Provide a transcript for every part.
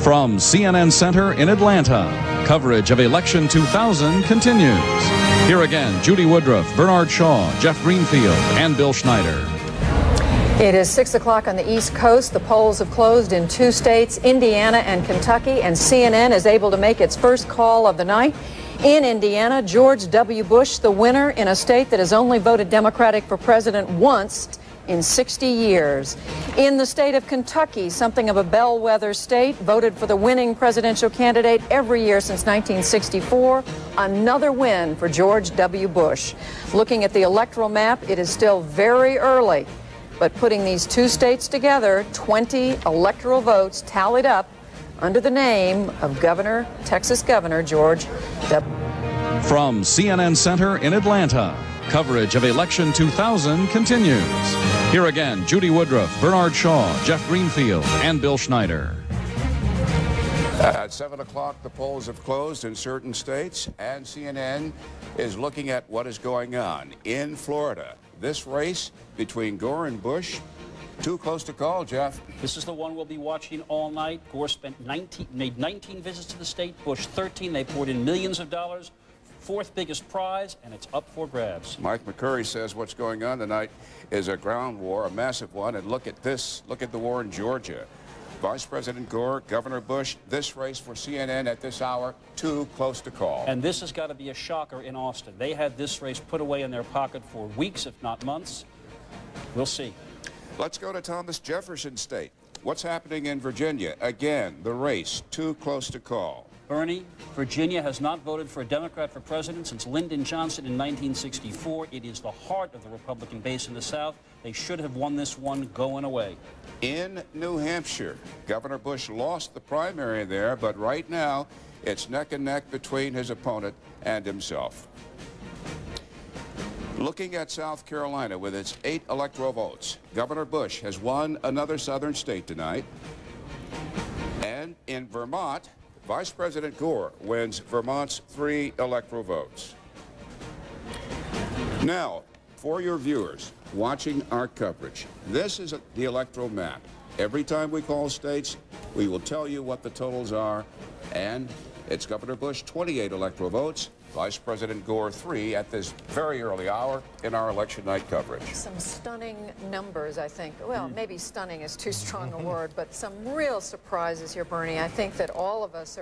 From CNN Center in Atlanta, coverage of Election 2000 continues. Here again, Judy Woodruff, Bernard Shaw, Jeff Greenfield, and Bill Schneider. It is 6 o'clock on the East Coast. The polls have closed in 2 states, Indiana and Kentucky, and CNN is able to make its first call of the night. In Indiana, George W. Bush, the winner in a state that has only voted Democratic for president once in 60 years. In the state of Kentucky, something of a bellwether state, voted for the winning presidential candidate every year since 1964. Another win for George W. Bush. Looking at the electoral map, it is still very early. But putting these 2 states together, 20 electoral votes tallied up under the name of Texas Governor George W. From CNN Center in Atlanta, coverage of Election 2000 continues. Here again, Judy Woodruff, Bernard Shaw, Jeff Greenfield, and Bill Schneider. At 7 o'clock, the polls have closed in certain states, and CNN is looking at what is going on in Florida. This race between Gore and Bush, too close to call, Jeff. This is the one we'll be watching all night. Gore made 19 visits to the state, Bush 13. They poured in millions of dollars. 4th biggest prize, and it's up for grabs. Mike McCurry says what's going on tonight is a ground war, a massive one, and look at this. Look at the war in Georgia. Vice President Gore, Governor Bush, this race for CNN at this hour, too close to call. And this has got to be a shocker in Austin. They had this race put away in their pocket for weeks, if not months. We'll see. Let's go to Thomas Jefferson State. What's happening in Virginia? Again, the race, too close to call. Bernie, Virginia has not voted for a Democrat for president since Lyndon Johnson in 1964. It is the heart of the Republican base in the South. They should have won this one going away. In New Hampshire, Governor Bush lost the primary there, but right now it's neck and neck between his opponent and himself. Looking at South Carolina with its 8 electoral votes, Governor Bush has won another southern state tonight. And in Vermont, Vice President Gore wins Vermont's 3 electoral votes. Now, for your viewers watching our coverage, this is the electoral map. Every time we call states, we will tell you what the totals are, and it's Governor Bush 28 electoral votes, Vice President Gore 3 at this very early hour in our election night coverage. Some stunning numbers, I think. Well, maybe stunning is too strong a word, but some real surprises here, Bernie. I think that all of us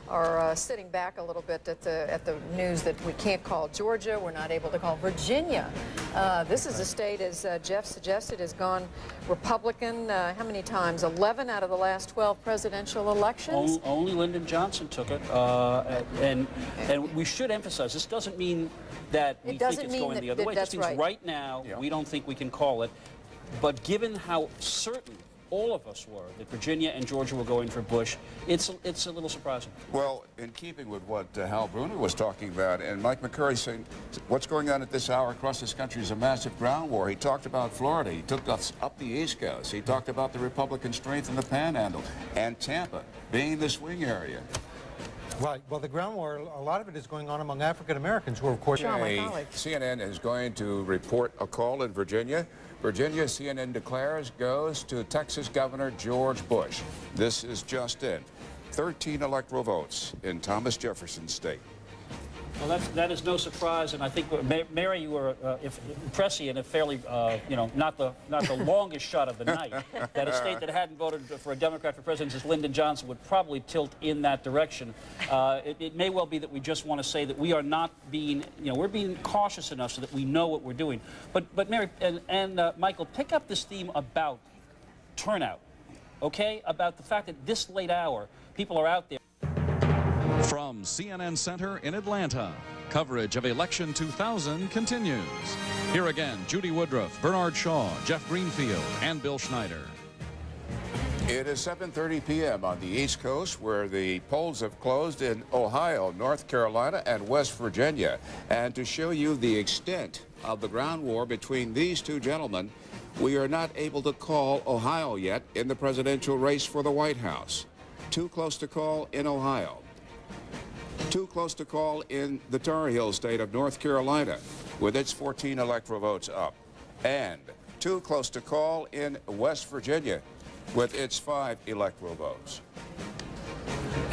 are sitting back a little bit at the news that we can't call Georgia. We're not able to call Virginia. This is a state, as Jeff suggested, has gone Republican how many times? 11 out of the last 12 presidential elections? Only Lyndon Johnson took it. And we should emphasize, this doesn't mean that we think it's going the other way. It just means right now we don't think we can call it. But given how certain all of us were that Virginia and Georgia were going for Bush, it's a little surprising. Well, in keeping with what Hal Bruner was talking about, and Mike McCurry saying what's going on at this hour across this country is a massive ground war. He talked about Florida. He took us up the East Coast. He talked about the Republican strength in the Panhandle and Tampa being the swing area. Right. Well, the ground war, a lot of it is going on among African Americans who are, of course... CNN is going to report a call in Virginia. Virginia, CNN declares, goes to Texas Governor George Bush. This is just in. 13 electoral votes in Thomas Jefferson State. Well, that is no surprise, and I think, Mary, you were prescient and fairly, not the longest shot of the night. That a state that hadn't voted for a Democrat for president since Lyndon Johnson would probably tilt in that direction. It may well be that we just want to say that we are not being, we're being cautious enough so that we know what we're doing. But Mary and Michael, pick up this theme about turnout, okay? About the fact that this late hour, people are out there. From CNN Center in Atlanta, coverage of Election 2000 continues. Here again, Judy Woodruff, Bernard Shaw, Jeff Greenfield, and Bill Schneider. It is 7:30 p.m. on the East Coast, where the polls have closed in Ohio, North Carolina, and West Virginia. And to show you the extent of the ground war between these two gentlemen, we are not able to call Ohio yet in the presidential race for the White House. Too close to call in Ohio. Too close to call in the Tar Heel state of North Carolina, with its 14 electoral votes up. And too close to call in West Virginia, with its 5 electoral votes.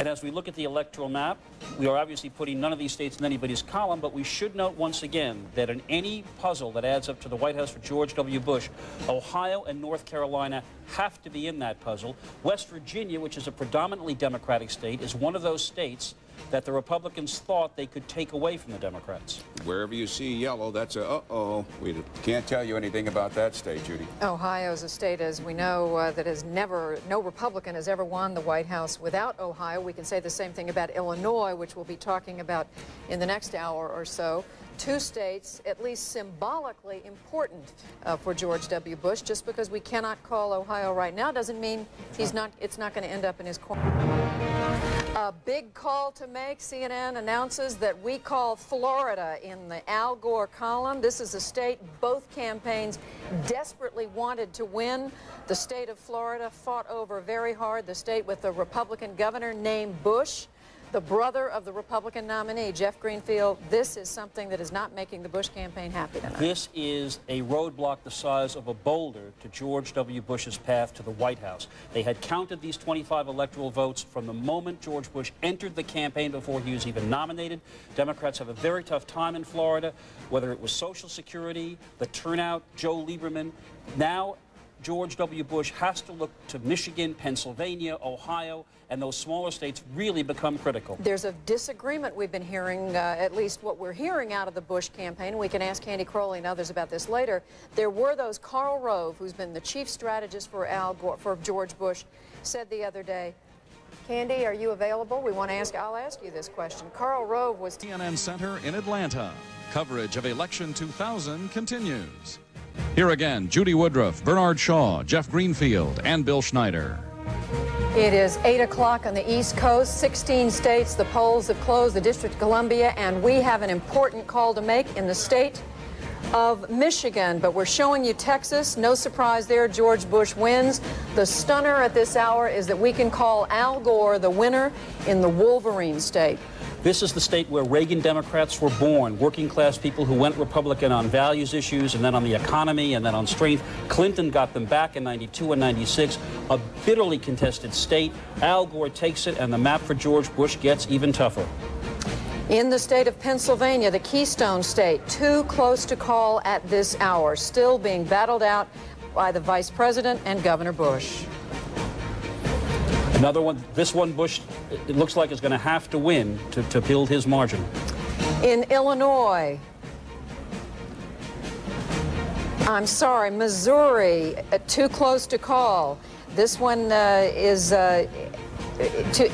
And as we look at the electoral map, we are obviously putting none of these states in anybody's column, but we should note once again that in any puzzle that adds up to the White House for George W. Bush, Ohio and North Carolina have to be in that puzzle. West Virginia, which is a predominantly Democratic state, is one of those states that the Republicans thought they could take away from the Democrats. Wherever you see yellow, that's a uh-oh. We can't tell you anything about that state, Judy. Ohio is a state, as we know, that has never, no Republican has ever won the White House without Ohio. We can say the same thing about Illinois, which we'll be talking about in the next hour or so. Two states, at least symbolically important for George W. Bush. Just because we cannot call Ohio right now doesn't mean it's not going to end up in his corner. A big call to make. CNN announces that we call Florida in the Al Gore column. This is a state both campaigns desperately wanted to win. The state of Florida fought over very hard, the state with a Republican governor named Bush, the brother of the Republican nominee, Jeff Greenfield. This is something that is not making the Bush campaign happy tonight. This is a roadblock the size of a boulder to George W. Bush's path to the White House. They had counted these 25 electoral votes from the moment George Bush entered the campaign before he was even nominated. Democrats have a very tough time in Florida, whether it was Social Security, the turnout, Joe Lieberman. Now, George W. Bush has to look to Michigan, Pennsylvania, Ohio, and those smaller states really become critical. There's a disagreement we've been hearing, at least what we're hearing out of the Bush campaign. We can ask Candy Crowley and others about this later. There were those. Karl Rove, who's been the chief strategist for Al Gore, for George Bush, said the other day, Candy, are you available? We want to ask, I'll ask you this question. Karl Rove was... CNN Center in Atlanta. Coverage of Election 2000 continues. Here again, Judy Woodruff, Bernard Shaw, Jeff Greenfield, and Bill Schneider. It is 8 o'clock on the East Coast, 16 states. The polls have closed, the District of Columbia, and we have an important call to make in the state of Michigan. But we're showing you Texas. No surprise there, George Bush wins. The stunner at this hour is that we can call Al Gore the winner in the Wolverine state. This is the state where Reagan Democrats were born, working-class people who went Republican on values issues and then on the economy and then on strength. Clinton got them back in 92 and 96, a bitterly contested state. Al Gore takes it, and the map for George Bush gets even tougher. In the state of Pennsylvania, the Keystone State, too close to call at this hour, still being battled out by the Vice President and Governor Bush. Another one, this one Bush, it looks like is going to have to win to build his margin. In Illinois, Missouri, too close to call. This one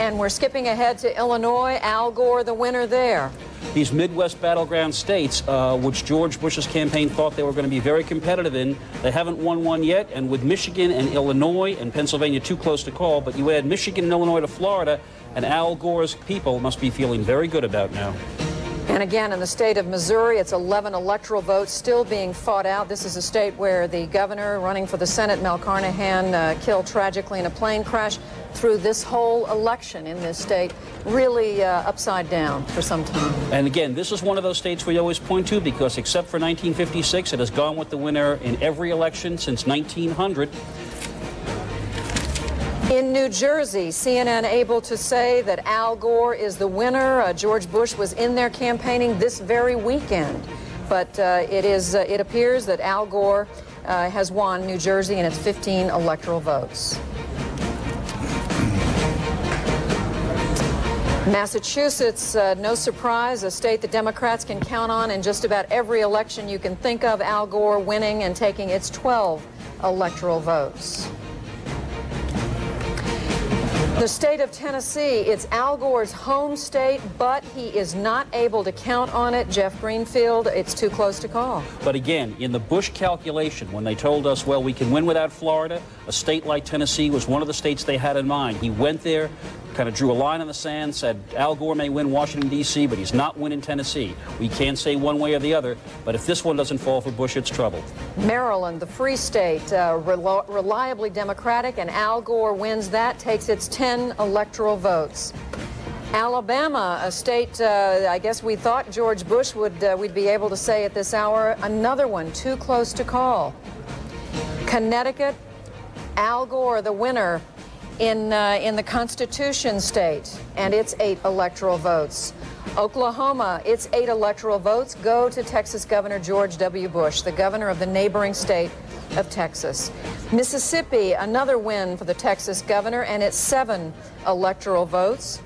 and we're skipping ahead to Illinois. Al Gore, the winner there. These Midwest battleground states, which George Bush's campaign thought they were going to be very competitive in, they haven't won one yet. And with Michigan and Illinois and Pennsylvania too close to call, but you add Michigan and Illinois to Florida, and Al Gore's people must be feeling very good about now. And again, in the state of Missouri, it's 11 electoral votes still being fought out. This is a state where the governor running for the Senate, Mel Carnahan, killed tragically in a plane crash. Through this whole election in this state, really upside down for some time. And again, this is one of those states we always point to because except for 1956, it has gone with the winner in every election since 1900. In New Jersey, CNN able to say that Al Gore is the winner. George Bush was in there campaigning this very weekend. But it appears that Al Gore has won New Jersey in its 15 electoral votes. Massachusetts, no surprise, a state that Democrats can count on in just about every election you can think of. Al Gore winning and taking its 12 electoral votes. The state of Tennessee, it's Al Gore's home state, but he is not able to count on it. Jeff Greenfield, it's too close to call. But again, in the Bush calculation, when they told us, well, we can win without Florida, a state like Tennessee was one of the states they had in mind. He went there, kind of drew a line in the sand, said Al Gore may win Washington, D.C., but he's not winning Tennessee. We can't say one way or the other, but if this one doesn't fall for Bush, it's trouble. Maryland, the free state, reliably Democratic, and Al Gore wins that, takes its 10 electoral votes. Alabama, a state I guess we thought George Bush we'd be able to say at this hour, another one too close to call. Connecticut, Al Gore, the winner In the Constitution state, and its 8 electoral votes. Oklahoma, its 8 electoral votes go to Texas Governor George W. Bush, the governor of the neighboring state of Texas. Mississippi, another win for the Texas governor, and its 7 electoral votes.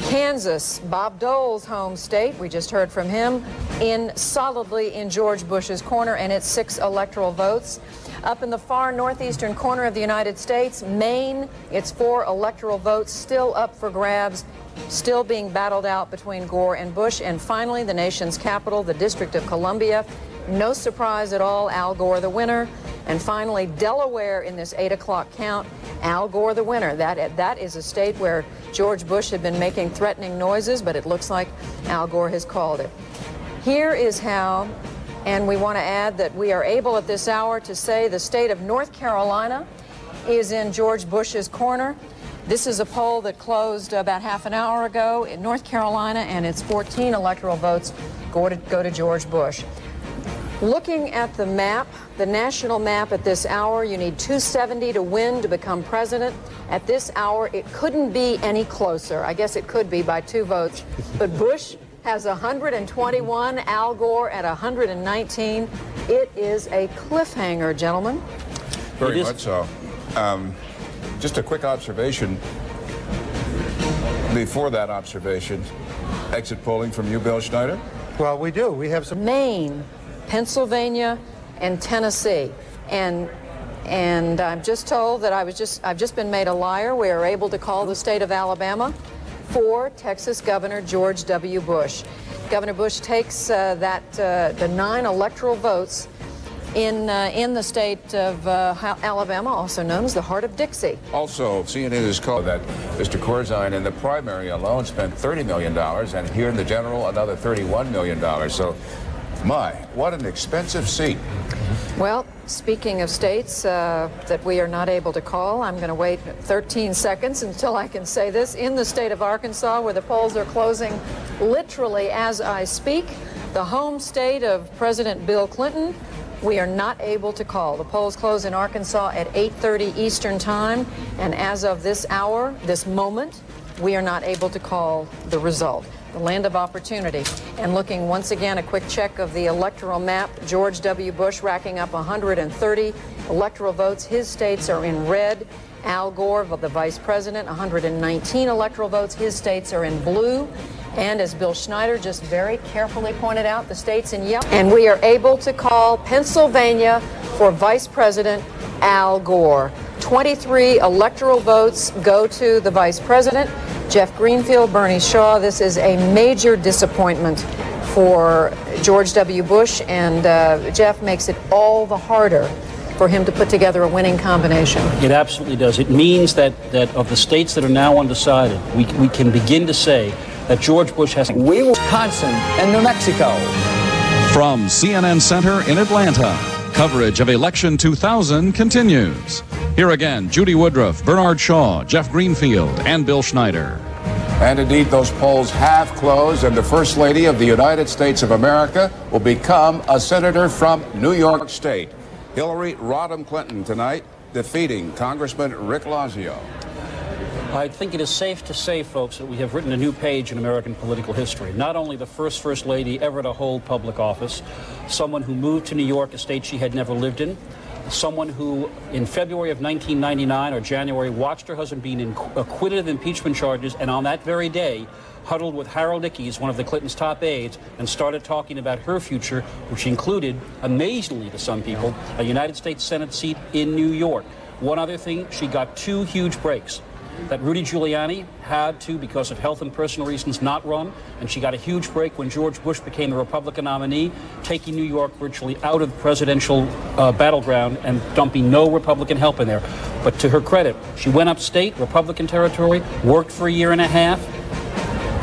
Kansas, Bob Dole's home state, we just heard from him, solidly in George Bush's corner, and its 6 electoral votes. Up in the far northeastern corner of the United States, Maine, its 4 electoral votes still up for grabs, still being battled out between Gore and Bush. And finally, the nation's capital, the District of Columbia, no surprise at all, Al Gore the winner. And finally, Delaware in this 8 o'clock count, Al Gore the winner. That is a state where George Bush had been making threatening noises, but it looks like Al Gore has called it. Here is how, and we want to add that we are able at this hour to say the state of North Carolina is in George Bush's corner. This is a poll that closed about half an hour ago in North Carolina, and its 14 electoral votes go to George Bush. Looking at the map, the national map at this hour, you need 270 to win to become president. At this hour, it couldn't be any closer. I guess it could be by 2 votes. But Bush has 121, Al Gore at 119. It is a cliffhanger, gentlemen. Very much so. Just a quick observation. Before that observation, exit polling from you, Bill Schneider? Well, we do. We have some. Maine, Pennsylvania, and Tennessee. And I'm just told that I've just been made a liar. We are able to call the state of Alabama for Texas Governor George W. Bush. Governor Bush takes the 9 electoral votes in the state of Alabama, also known as the Heart of Dixie. Also, CNN has called that Mr. Corzine in the primary alone spent $30 million, and here in the general, another $31 million. So, my, what an expensive seat. Well, speaking of states that we are not able to call, I'm going to wait 13 seconds until I can say this. In the state of Arkansas, where the polls are closing literally as I speak, the home state of President Bill Clinton, we are not able to call. The polls close in Arkansas at 8:30 Eastern Time, and as of this hour, this moment, we are not able to call the result. The land of opportunity. And looking once again, a quick check of the electoral map. George W. Bush racking up 130 electoral votes. His states are in red. Al Gore, the vice president, 119 electoral votes. His states are in blue. And as Bill Schneider just very carefully pointed out, the states in yellow. And we are able to call Pennsylvania for Vice President Al Gore. 23 electoral votes go to the vice president, Jeff Greenfield, Bernie Shaw. This is a major disappointment for George W. Bush, and Jeff makes it all the harder for him to put together a winning combination. It absolutely does. It means that of the states that are now undecided, we can begin to say that George Bush has... Wisconsin and New Mexico. From CNN Center in Atlanta, coverage of Election 2000 continues. Here again, Judy Woodruff, Bernard Shaw, Jeff Greenfield, and Bill Schneider. And indeed, those polls have closed, and the First Lady of the United States of America will become a senator from New York State. Hillary Rodham Clinton tonight defeating Congressman Rick Lazio. I think it is safe to say, folks, that we have written a new page in American political history. Not only the first Lady ever to hold public office, someone who moved to New York, a state she had never lived in, someone who in February of 1999 or January watched her husband being acquitted of impeachment charges, and on that very day huddled with Harold Ickes, one of the Clintons' top aides, and started talking about her future, which included, amazingly to some people, a United States Senate seat in New York. One other thing, she got 2 huge breaks. That Rudy Giuliani had to, because of health and personal reasons, not run, and she got a huge break when George Bush became the Republican nominee, taking New York virtually out of the presidential battleground and dumping no Republican help in there. But to her credit, she went upstate, Republican territory, worked for a year and a half,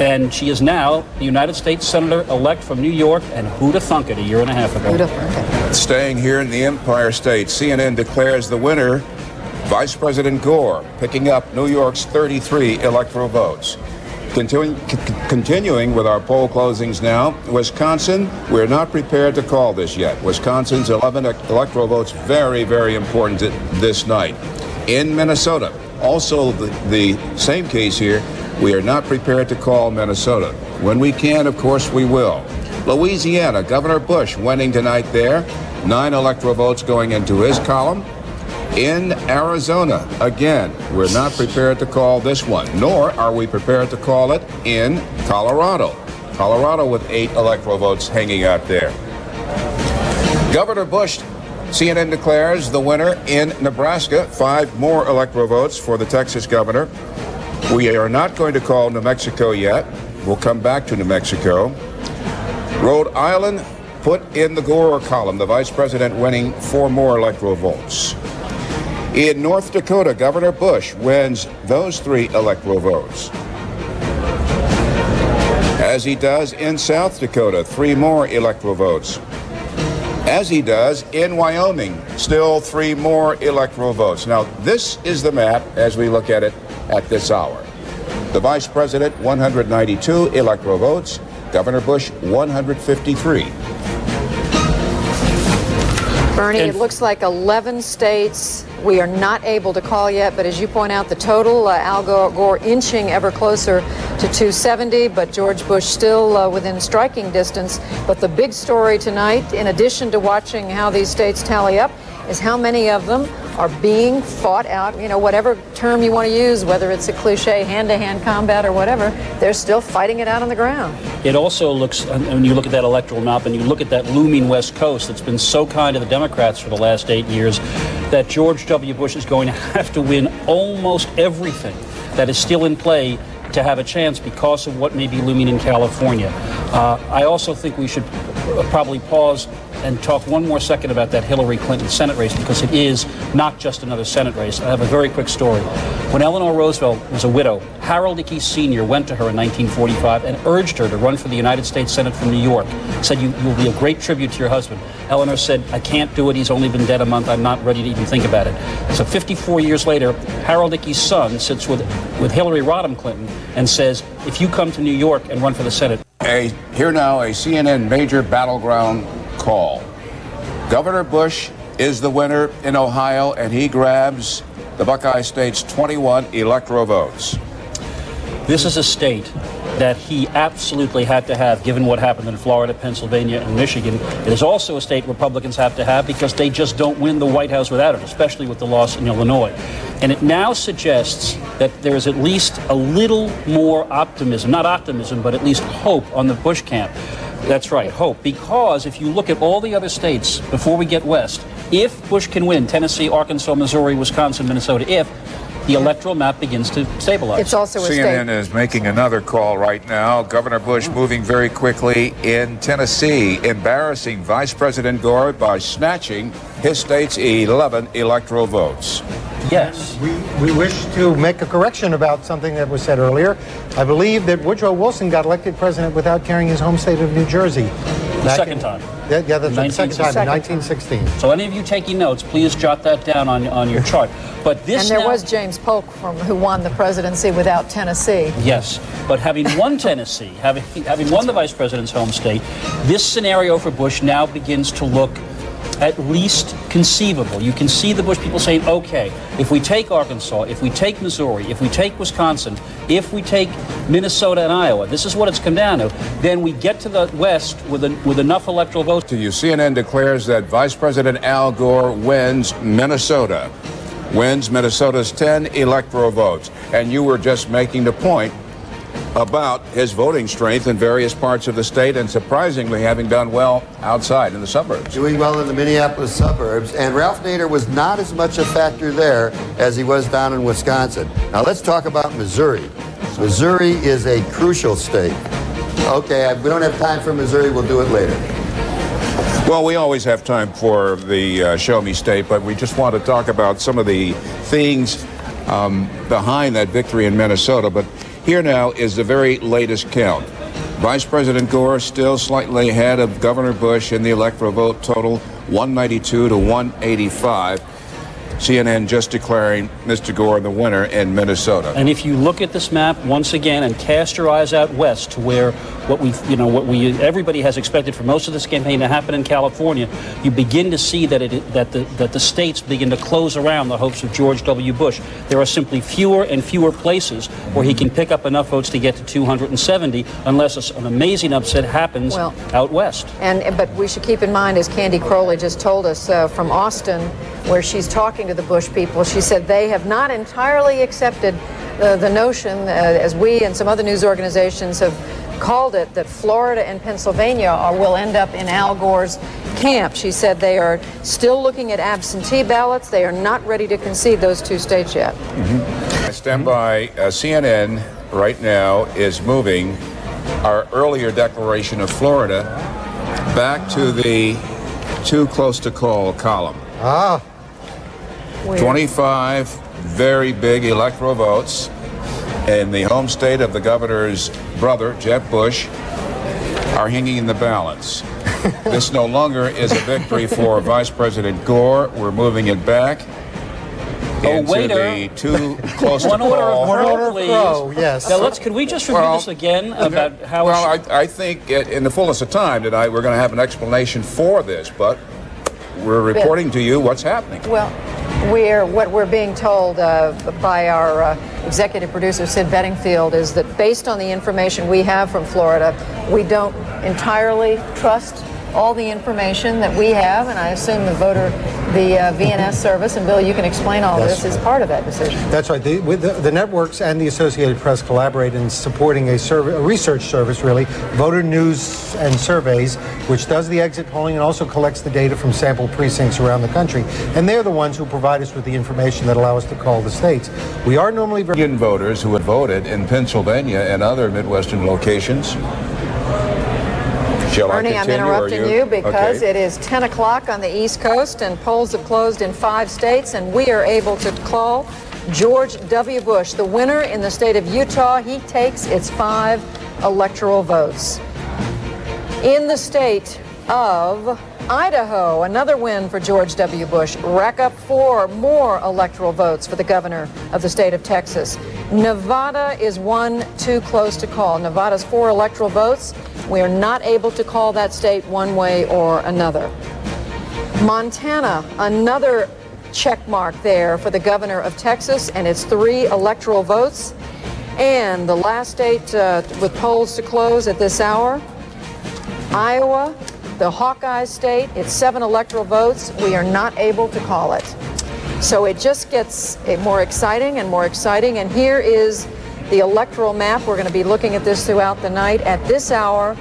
and she is now the United States Senator-elect from New York, and who'da thunk it a year and a half ago. Who'da thunk it? Staying here in the Empire State, CNN declares the winner Vice President Gore, picking up New York's 33 electoral votes. Continuing with our poll closings now, Wisconsin, we're not prepared to call this yet. Wisconsin's 11 electoral votes, very, very important this night. In Minnesota, Also, the same case here, we are not prepared to call Minnesota. When we can, of course, we will. Louisiana, Governor Bush winning tonight there. 9 electoral votes going into his column. In Arizona, again, we're not prepared to call this one, nor are we prepared to call it in Colorado. Colorado with 8 electoral votes hanging out there. Governor Bush, CNN declares the winner in Nebraska. 5 more electoral votes for the Texas governor. We are not going to call New Mexico yet. We'll come back to New Mexico. Rhode Island put in the Gore column, the vice president winning 4 more electoral votes. In North Dakota, Governor Bush wins those 3 electoral votes. As he does in South Dakota, 3 more electoral votes. As he does in Wyoming, still 3 more electoral votes. Now, this is the map as we look at it at this hour. The vice president, 192 electoral votes. Governor Bush, 153. Bernie, it looks like 11 states we are not able to call yet, but as you point out, the total, Al Gore inching ever closer to 270, but George Bush still within striking distance. But the big story tonight, in addition to watching how these states tally up, is how many of them are being fought out, you know, whatever term you want to use, whether it's a cliche, hand-to-hand combat or whatever, they're still fighting it out on the ground. It also looks, when you look at that electoral map and you look at that looming West Coast that's been so kind to the Democrats for the last 8 years, that George W. Bush is going to have to win almost everything that is still in play to have a chance because of what may be looming in California. I also think we should probably pause and talk one more second about that Hillary Clinton Senate race, because it is not just another Senate race. I have a very quick story. When Eleanor Roosevelt was a widow, Harold Ickes Sr. went to her in 1945 and urged her to run for the United States Senate from New York. Said, you'll be a great tribute to your husband. Eleanor said, I can't do it. He's only been dead a month. I'm not ready to even think about it. So 54 years later, Harold Ickes' son sits with Hillary Rodham Clinton and says, if you come to New York and run for the Senate. Here now, a CNN major battleground call. Governor Bush is the winner in Ohio, and he grabs the Buckeye State's 21 electoral votes. This is a state that he absolutely had to have, given what happened in Florida, Pennsylvania, and Michigan. It is also a state Republicans have to have because they just don't win the White House without it, especially with the loss in Illinois. And it now suggests that there is at least a little more optimism, not optimism, but at least hope on the Bush camp. That's right, hope. Because if you look at all the other states, before we get west, if Bush can win Tennessee, Arkansas, Missouri, Wisconsin, Minnesota, if the electoral map begins to stabilize. It's also a CNN is making another call right now. Governor Bush moving very quickly in Tennessee, embarrassing Vice President Gore by snatching his state's 11 electoral votes. Yes. We wish to make a correction about something that was said earlier. I believe that Woodrow Wilson got elected president without carrying his home state of New Jersey. The second time. Yeah, that's the second time, in 1916. So any of you taking notes, please jot that down on your chart. But this And there was James Polk who won the presidency without Tennessee. Yes, but having won Tennessee, having won the vice president's home state, this scenario for Bush now begins to look at least conceivable. You can see the Bush people saying, okay, if we take Arkansas, if we take Missouri, if we take Wisconsin, if we take Minnesota and Iowa, this is what it's come down to, then we get to the West with enough electoral votes. To you, CNN declares that Vice President Al Gore wins Minnesota. Wins Minnesota's 10 electoral votes. And you were just making the point about his voting strength in various parts of the state and surprisingly having done well outside in the suburbs. Doing well in the Minneapolis suburbs, and Ralph Nader was not as much a factor there as he was down in Wisconsin. Now let's talk about Missouri. Missouri is a crucial state. Okay, we don't have time for Missouri, we'll do it later. Well, we always have time for the Show Me State, but we just want to talk about some of the things behind that victory in Minnesota. But here now is the very latest count. Vice President Gore still slightly ahead of Governor Bush in the electoral vote total, 192 to 185. CNN just declaring Mr. Gore the winner in Minnesota. And if you look at this map once again and cast your eyes out west to where everybody has expected for most of this campaign to happen in California, you begin to see that the states begin to close around the hopes of George W. Bush. There are simply fewer and fewer places where he can pick up enough votes to get to 270 unless an amazing upset happens out west. But we should keep in mind, as Candy Crowley just told us from Austin, where she's talking to the Bush people, she said they have not entirely accepted the notion, as we and some other news organizations have called it, that Florida and Pennsylvania will end up in Al Gore's camp. She said they are still looking at absentee ballots. They are not ready to concede those two states yet. I stand by. CNN right now is moving our earlier declaration of Florida back to the too close to call column. 25 very big electoral votes in the home state of the governor's brother, Jeb Bush, are hanging in the balance. This no longer is a victory for Vice President Gore. We're moving it back into the too close to call. One order, please. Yes. Now could we just review this again about how? Well, I think in the fullness of time tonight we're going to have an explanation for this, but we're reporting to you what's happening. Well, what we're being told by our executive producer, Sid Bedingfield, is that based on the information we have from Florida, we don't entirely trust all the information that we have, and I assume the VNS service, and Bill, you can explain all this, is part of that decision. That's right. The networks and the Associated Press collaborate in supporting a research service, really, Voter News and Surveys, which does the exit polling and also collects the data from sample precincts around the country. And they're the ones who provide us with the information that allow us to call the states. We are normally Indian voters who had voted in Pennsylvania and other Midwestern locations. Bernie, I'm interrupting you because it is 10 o'clock on the East Coast and polls have closed in 5 states, and we are able to call George W. Bush the winner in the state of Utah. He takes its 5 electoral votes. In the state of Idaho, another win for George W. Bush. Rack up 4 more electoral votes for the governor of the state of Texas. Nevada is one too close to call. Nevada's 4 electoral votes. We are not able to call that state one way or another. Montana, another check mark there for the governor of Texas, and it's 3 electoral votes. And the last state with polls to close at this hour, Iowa, the Hawkeye state, it's 7 electoral votes. We are not able to call it. So it just gets more exciting and more exciting. And here is the electoral map. We're going to be looking at this throughout the night. At this hour,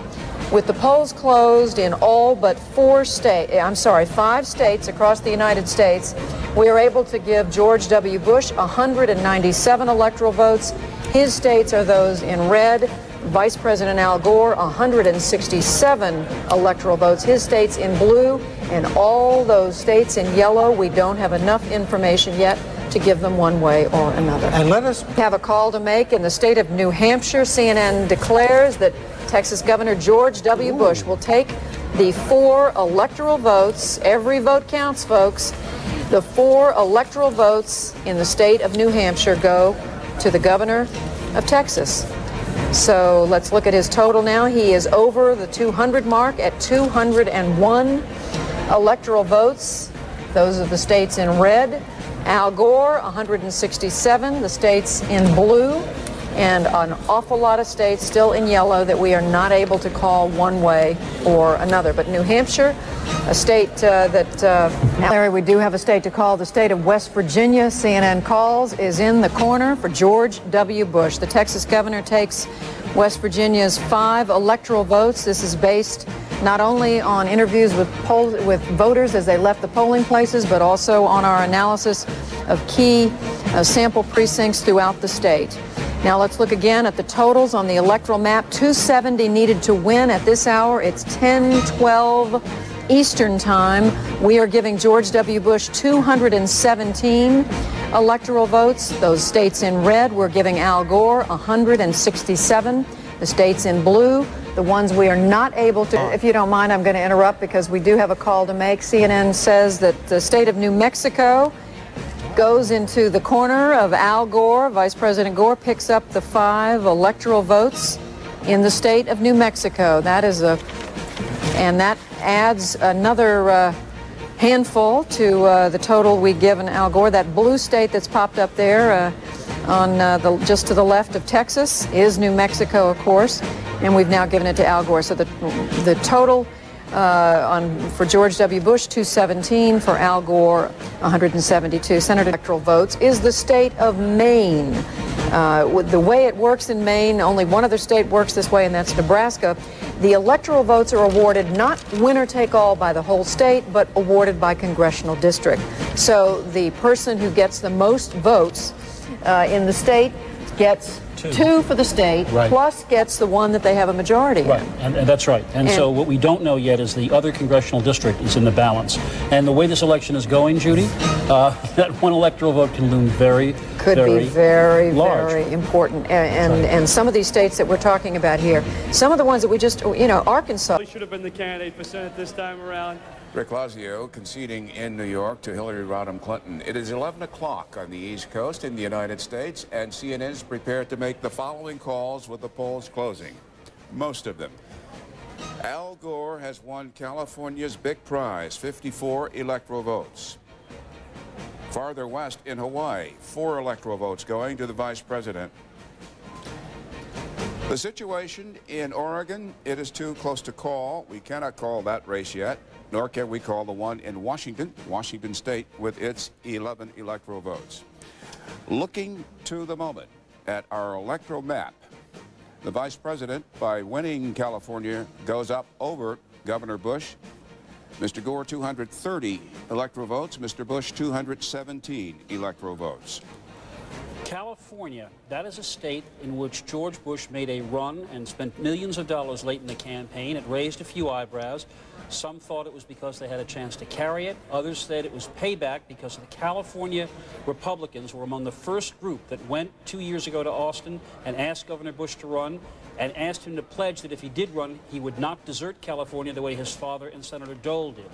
with the polls closed in all but 5 states across the United States, we are able to give George W. Bush 197 electoral votes. His states are those in red. Vice President Al Gore, 167 electoral votes. His states in blue, and all those states in yellow, we don't have enough information yet to give them one way or another. And let us have a call to make in the state of New Hampshire. CNN declares that Texas Governor George W. Bush will take the 4 electoral votes. Every vote counts, folks. The 4 electoral votes in the state of New Hampshire go to the governor of Texas. So let's look at his total now. He is over the 200 mark at 201 electoral votes. Those are the states in red. Al Gore, 167, the states in blue, and an awful lot of states still in yellow that we are not able to call one way or another. But New Hampshire, a state Larry, we do have a state to call. The state of West Virginia, CNN calls, is in the corner for George W. Bush. The Texas governor takes West Virginia's 5 electoral votes. This is based not only on interviews with voters as they left the polling places, but also on our analysis of key sample precincts throughout the state. Now let's look again at the totals on the electoral map. 270 needed to win at this hour. It's 10:12 Eastern Time. We are giving George W. Bush 217 electoral votes. Those states in red, we're giving Al Gore 167. The states in blue, the ones we are not able to. If you don't mind, I'm going to interrupt because we do have a call to make. CNN says that the state of New Mexico goes into the corner of Al Gore. Vice President Gore picks up the 5 electoral votes in the state of New Mexico. And that adds another handful to the total we've given Al Gore. That blue state that's popped up there just to the left of Texas is New Mexico, of course, and we've now given it to Al Gore. So the total for George W. Bush, 217, for Al Gore, 172. Senator electoral votes is the state of Maine. The way it works in Maine, only one other state works this way, and that's Nebraska. The electoral votes are awarded not winner take all by the whole state, but awarded by congressional district. So the person who gets the most votes in the state gets two for the state, right, plus gets the one that they have a majority right. in. And that's right. And so what we don't know yet is the other congressional district is in the balance. And the way this election is going, Judy, that one electoral vote can loom very large. Important. And some of these states that we're talking about here, some of the ones that we just, Arkansas. He should have been the candidate for Senate this time around. Rick Lazio conceding in New York to Hillary Rodham Clinton. It is 11 o'clock on the East Coast in the United States, and CNN is prepared to make the following calls with the polls closing. Most of them. Al Gore has won California's big prize, 54 electoral votes. Farther west in Hawaii, 4 electoral votes going to the vice president. The situation in Oregon, it is too close to call. We cannot call that race yet, nor can we call the one in Washington State, with its 11 electoral votes. Looking to the moment at our electoral map, the vice president, by winning California, goes up over Governor Bush. Mr. Gore, 230 electoral votes. Mr. Bush, 217 electoral votes. California, that is a state in which George Bush made a run and spent millions of dollars late in the campaign. It raised a few eyebrows. Some thought it was because they had a chance to carry it. Others said it was payback because the California Republicans were among the first group that went 2 years ago to Austin and asked Governor Bush to run and asked him to pledge that if he did run, he would not desert California the way his father and Senator Dole did.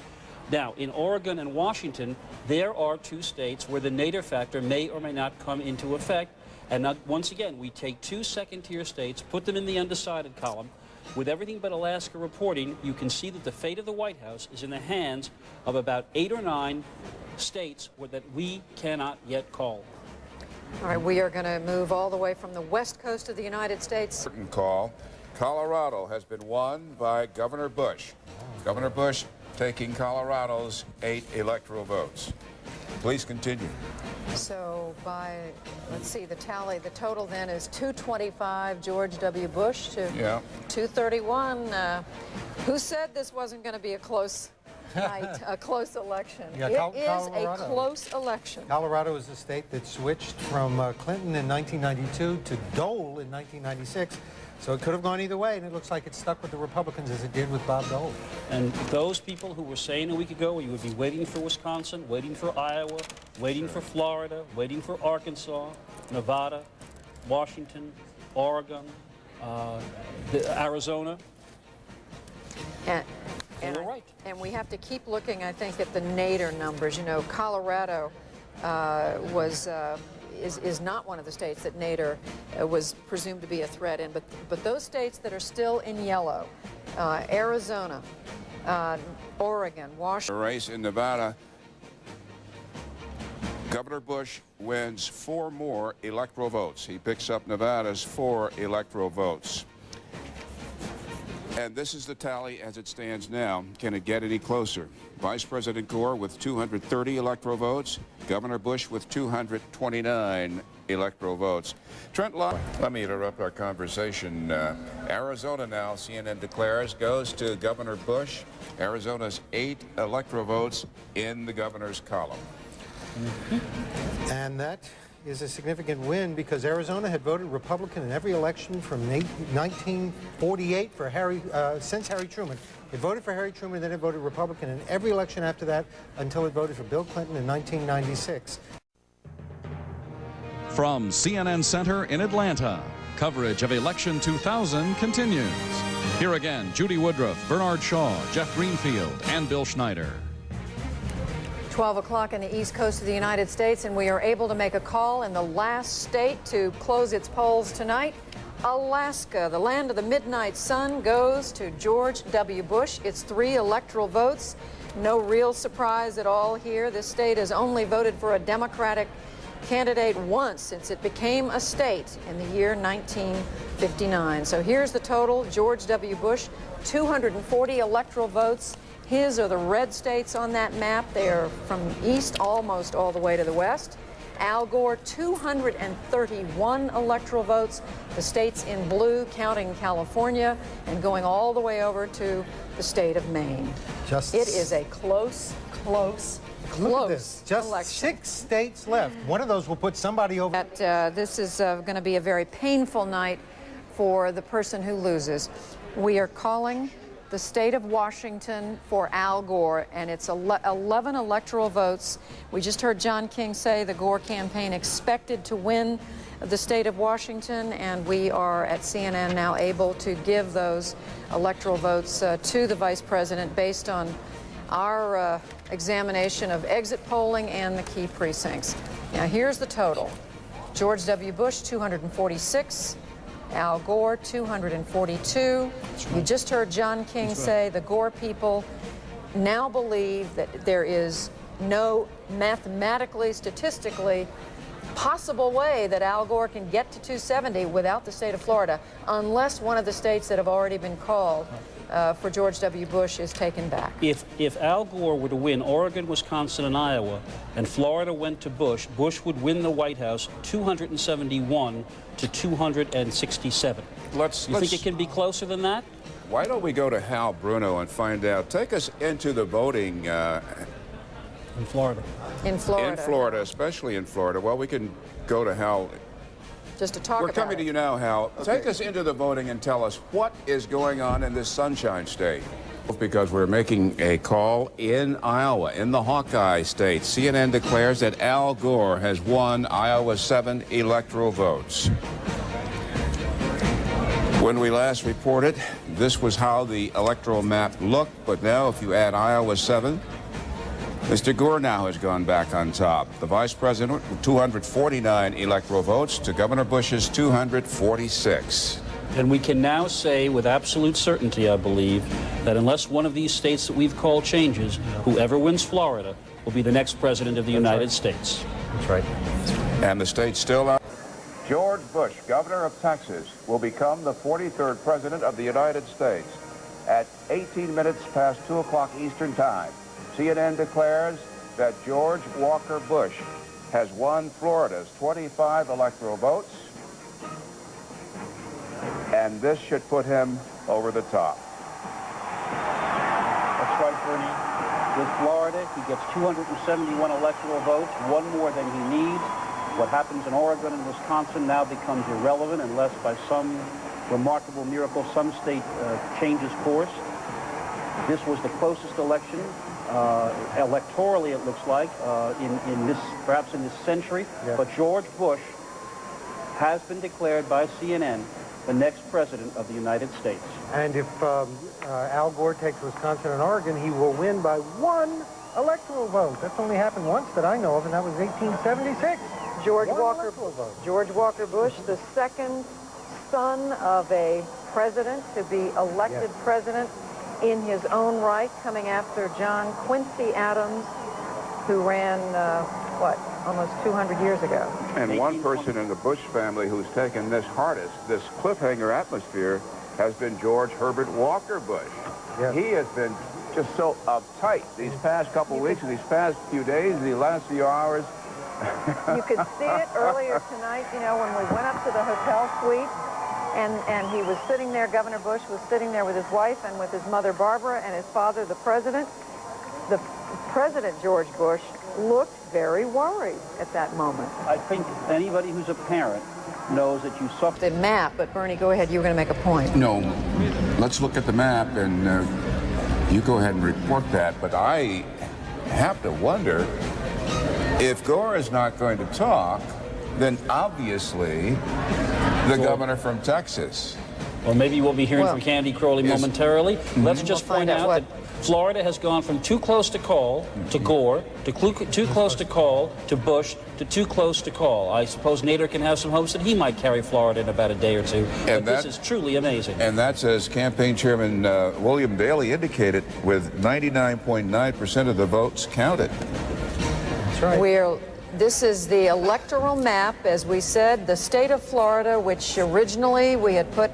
Now, in Oregon and Washington, there are 2 states where the Nader factor may or may not come into effect. And once again, we take 2 second-tier states, put them in the undecided column. With everything but Alaska reporting, you can see that the fate of the White House is in the hands of about 8 or 9 states that we cannot yet call. All right, we are going to move all the way from the west coast of the United States. Certain call. Colorado has been won by Governor Bush. Governor Bush taking Colorado's 8 electoral votes. Please continue. So let's see, the total then is 225 George W. Bush to 231. Who said this wasn't going to be a close night, a close election? Yeah, it is a close election. Colorado is the state that switched from Clinton in 1992 to Dole in 1996. So it could have gone either way, and it looks like it stuck with the Republicans as it did with Bob Dole. And those people who were saying a week ago you would be waiting for Wisconsin, waiting for Iowa, waiting for Florida, waiting for Arkansas, Nevada, Washington, Oregon, Arizona, they were right. And we have to keep looking, I think, at the Nader numbers. You know, Colorado is not one of the states that Nader was presumed to be a threat in, but those states that are still in yellow, Arizona, Oregon, Washington. A race in Nevada, Governor Bush wins 4 more electoral votes. He picks up Nevada's 4 electoral votes. And this is the tally as it stands now. Can it get any closer? Vice President Gore with 230 electoral votes. Governor Bush with 229 electoral votes. Trent Lott, let me interrupt our conversation. Arizona now, CNN declares, goes to Governor Bush. Arizona's 8 electoral votes in the governor's column. And that is a significant win because Arizona had voted Republican in every election from 1948 for since Harry Truman. It voted for Harry Truman, then it voted Republican in every election after that until it voted for Bill Clinton in 1996. From CNN Center in Atlanta, coverage of Election 2000 continues. Here again, Judy Woodruff, Bernard Shaw, Jeff Greenfield, and Bill Schneider. 12 o'clock on the east coast of the United States, and we are able to make a call in the last state to close its polls tonight. Alaska, the land of the midnight sun, goes to George W. Bush. It's 3 electoral votes. No real surprise at all here. This state has only voted for a Democratic candidate once since it became a state in the year 1959. So here's the total. George W. Bush, 240 electoral votes. His are the red states on that map. They are from east almost all the way to the west. Al Gore, 231 electoral votes. The states in blue, counting California, and going all the way over to the state of Maine. It is a close Look at this. Just election. 6 states left. One of those will put somebody over. This is going to be a very painful night for the person who loses. We are calling the state of Washington for Al Gore, and it's 11 electoral votes. We just heard John King say the Gore campaign expected to win the state of Washington, and we are at CNN now able to give those electoral votes to the vice president based on our examination of exit polling and the key precincts. Now here's the total. George W. Bush, 246. Al Gore, 242. You just heard John King say the Gore people now believe that there is no mathematically, statistically possible way that Al Gore can get to 270 without the state of Florida, unless one of the states that have already been called for George W. Bush is taken back. If Al Gore were to win Oregon, Wisconsin, and Iowa, and Florida went to Bush, Bush would win the White House 271 to 267. You think it can be closer than that? Why don't we go to Hal Bruno and find out? Take us into the voting. In Florida. In Florida. In Florida, especially in Florida. Well, we can go to Hal. Just to talk We're about coming to you now, Hal. Okay. Take us into the voting and tell us what is going on in this Sunshine State. Because we're making a call in Iowa, in the Hawkeye State. CNN declares that Al Gore has won Iowa's 7 electoral votes. When we last reported, this was how the electoral map looked, but now if you add Iowa's 7, Mr. Gore now has gone back on top. The vice president with 249 electoral votes to Governor Bush's 246. And we can now say with absolute certainty, I believe, that unless one of these states that we've called changes, whoever wins Florida will be the next president of the United States. That's right. And the state's still out. George Bush, governor of Texas, will become the 43rd president of the United States at 18 minutes past 2 o'clock Eastern Time. CNN declares that George Walker Bush has won Florida's 25 electoral votes, and this should put him over the top. That's right, Bernie. With Florida, he gets 271 electoral votes, one more than he needs. What happens in Oregon and Wisconsin now becomes irrelevant unless by some remarkable miracle some state changes course. This was the closest election, electorally it looks like, in this, perhaps in this century. Yeah. But George Bush has been declared by CNN the next president of the United States. And if Al Gore takes Wisconsin and Oregon, he will win by 1 electoral vote. That's only happened once that I know of, and that was 1876. George One Walker electoral vote. George Walker Bush, the second son of a president to be elected president in his own right, coming after John Quincy Adams, who ran, almost 200 years ago. And one person in the Bush family who's taken this hardest, this cliffhanger atmosphere, has been George Herbert Walker Bush. Yes. He has been just so uptight these past couple weeks, these past few days, the last few hours. You could see it earlier tonight, you know, when we went up to the hotel suite, and he was sitting there, Governor Bush was sitting there with his wife and with his mother Barbara and his father, the president. The President George Bush looked very worried at that moment. I think anybody who's a parent knows that you suffer. The map, but Bernie, go ahead, you were going to make a point. No, let's look at the map, and you go ahead and report that. But I have to wonder, if Gore is not going to talk, then obviously the governor from Texas. Well, maybe we'll be hearing from Candy Crowley momentarily. Let's just We'll find point out out what Florida has gone from too close to call to Gore, to too close to call to Bush, to too close to call. I suppose Nader can have some hopes that he might carry Florida in about a day or two. But this is truly amazing. And that's, as Campaign Chairman William Daley indicated, with 99.9% of the votes counted. That's right. This is the electoral map, as we said, the state of Florida, which originally we had put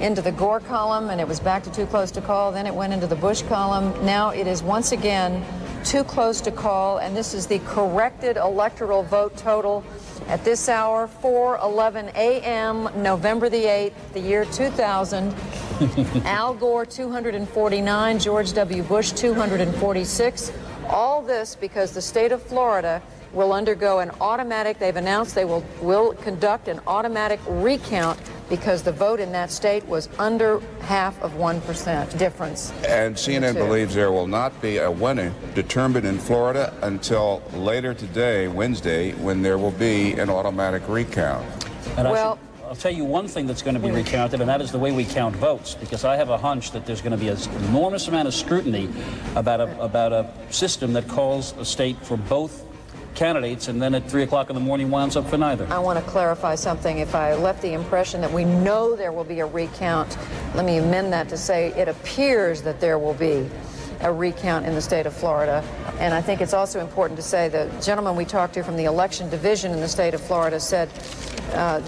into the Gore column, and it was back to too close to call. Then it went into the Bush column. Now it is once again too close to call, and this is the corrected electoral vote total at this hour, 4:11 a.m., November the 8th, the year 2000. Al Gore, 249, George W. Bush, 246. All this because the state of Florida will undergo an automatic, they've announced they will conduct an automatic recount because the vote in that state was under 0.5% difference. And CNN believes there will not be a winner determined in Florida until later today, Wednesday, when there will be an automatic recount. And I'll tell you one thing that's going to be recounted, and that is the way we count votes, because I have a hunch that there's going to be an enormous amount of scrutiny about a system that calls a state for both candidates, and then at 3 o'clock in the morning winds up for neither. I want to clarify something. If I left the impression that we know there will be a recount, let me amend that to say it appears that there will be a recount in the state of Florida. And I think it's also important to say the gentleman we talked to from the election division in the state of Florida said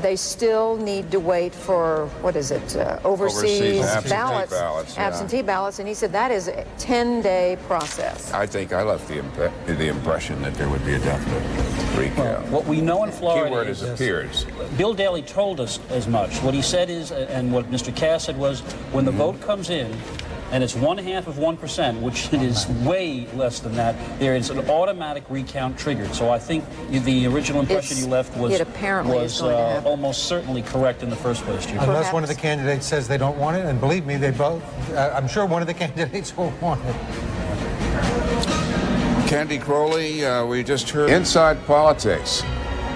they still need to wait for, what is it, overseas ballots, absentee ballots, and he said that is a 10-day process. I think I left the impression that there would be a definite recount. What we know in Florida Keyword is appears. Bill Daley told us as much. What he said is, and what Mr. Cass said was, when the vote comes in, and it's 0.5%, which it is way less than that, there is an automatic recount triggered. So I think the original impression you left was almost certainly correct in the first place, Chief. Unless one of the candidates says they don't want it, and believe me, they both, I'm sure one of the candidates will want it. Candy Crowley, we just heard Inside Politics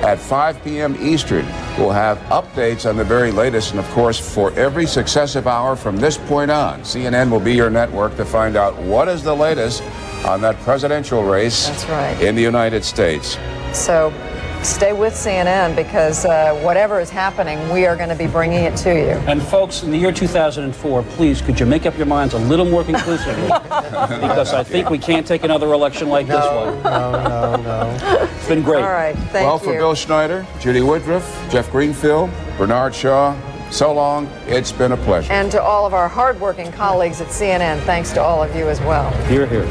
at 5 p.m. Eastern. We'll have updates on the very latest, and of course, for every successive hour from this point on, CNN will be your network to find out what is the latest on that presidential race in the United States. So stay with CNN because whatever is happening, we are going to be bringing it to you. And folks, in the year 2004, please, could you make up your minds a little more conclusively? Because I think we can't take another election like this one. No. It's been great. All right, thank you. Well, for Bill Schneider, Judy Woodruff, Jeff Greenfield, Bernard Shaw, so long. It's been a pleasure. And to all of our hardworking colleagues at CNN, thanks to all of you as well. Hear, hear.